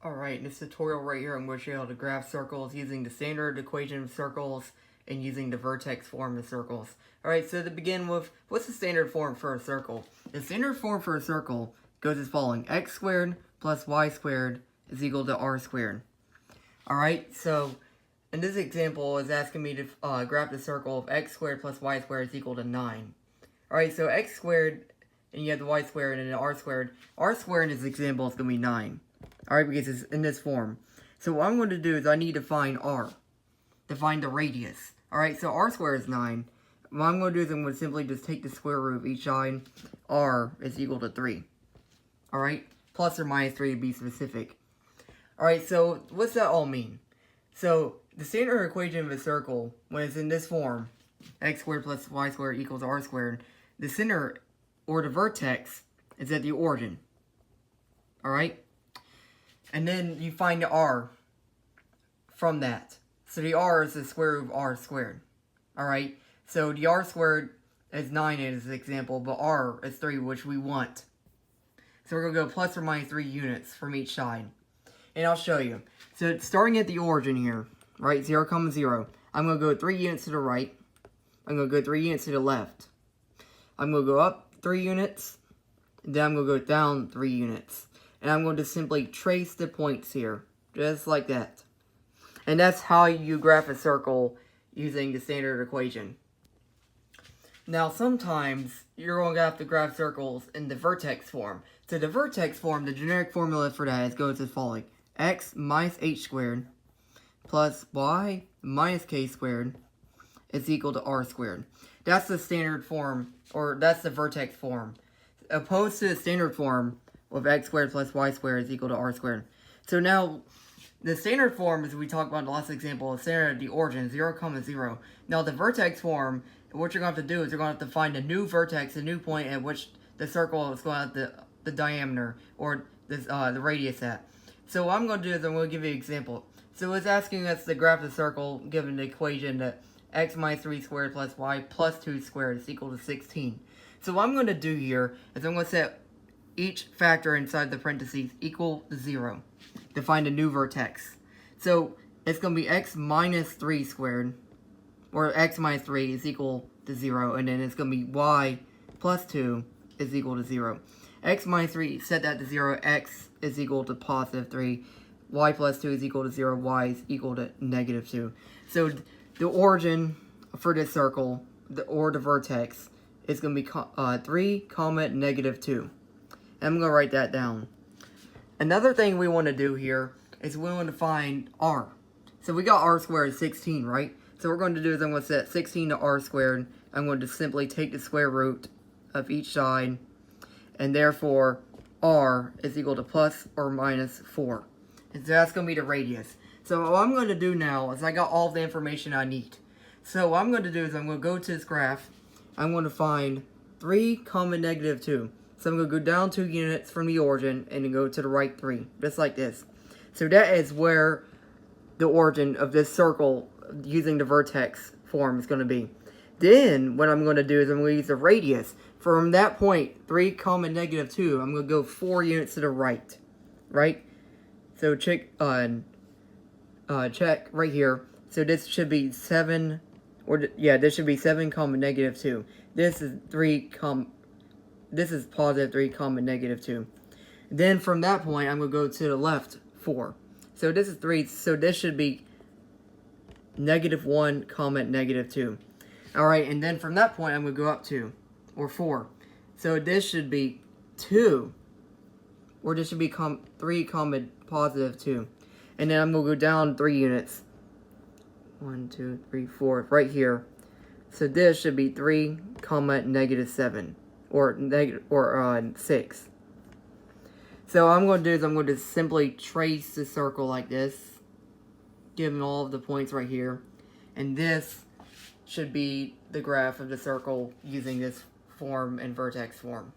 Alright, in this tutorial right here I'm going to show you how to graph circles using the standard equation of circles and using the vertex form of circles. Alright, so to begin with, what's the standard form for a circle? The standard form for a circle goes as following: x squared plus y squared is equal to r squared. Alright, so in this example it's asking me to graph the circle of x squared plus y squared is equal to 9. Alright, so x squared, and you have the y squared and then r squared. R squared in this example is going to be 9. Alright, because it's in this form. So what I'm going to do is I need to find r. To find the radius. Alright, so r squared is 9. What I'm going to do is I'm going to simply just take the square root of each side. R is equal to 3. Alright, plus or minus 3 to be specific. Alright, so what's that all mean? So the standard equation of a circle, when it's in this form, x squared plus y squared equals r squared, the center, or the vertex, is at the origin. Alright? And then you find the r from that. So the r is the square root of r squared. Alright? So the r squared is 9 in this example, but r is 3, which we want. So we're going to go plus or minus 3 units from each side. And I'll show you. So starting at the origin here, right, 0, 0, I'm going to go 3 units to the right. I'm going to go 3 units to the left. I'm going to go up 3 units. Then I'm going to go down 3 units. And I'm going to simply trace the points here. Just like that. And that's how you graph a circle using the standard equation. Now sometimes you're going to have to graph circles in the vertex form. So the vertex form, the generic formula for that goes as following: x minus h squared plus y minus k squared is equal to r squared. That's the standard form, or that's the vertex form. Opposed to the standard form of x squared plus y squared is equal to r squared. So now, the standard form, as we talked about in the last example, is standard at the origin, 0, 0. Now the vertex form, what you're going to have to do is you're going to have to find a new vertex, a new point at which the circle is going to have the diameter, or this, the radius at. So what I'm going to do is I'm going to give you an example. So it's asking us to graph the circle given the equation that x minus 3 squared plus y plus 2 squared is equal to 16. So what I'm going to do here is I'm going to set each factor inside the parentheses equal to 0 to find a new vertex. So it's going to be x minus 3 squared, or x minus 3 is equal to 0, and then it's going to be y plus 2 is equal to 0. X minus 3, set that to 0, x is equal to positive 3, y plus 2 is equal to 0, y is equal to negative 2. So the origin for this circle, or the vertex, is going to be 3, negative 2. I'm going to write that down. Another thing we want to do here is we want to find r. So we got r squared is 16, right? So what we're going to do is I'm going to set 16 to r squared. I'm going to simply take the square root of each side. And therefore, r is equal to plus or minus 4. And so that's going to be the radius. So what I'm going to do now is I got all the information I need. So what I'm going to do is I'm going to go to this graph. I'm going to find 3, negative 2. So I'm going to go down 2 units from the origin and then go to the right 3. Just like this. So that is where the origin of this circle using the vertex form is going to be. Then what I'm going to do is I'm going to use the radius. From that point, 3, negative 2, I'm going to go 4 units to the right. Right? So check right here. So this should be 7, this should be 7, negative 2. This is this is positive 3, negative 2. Then from that point, I'm going to go to the left 4. So this is 3, so this should be negative 1, negative 2. Alright, and then from that point, I'm going to go up 2, or 4. So this should be 2, or this should be 3, positive 2. And then I'm going to go down 3 units. 1, 2, 3, 4, right here. So this should be 3, negative 7. Or 6. So what I'm going to do is I'm going to simply trace the circle like this, given all of the points right here, and this should be the graph of the circle using this form and vertex form.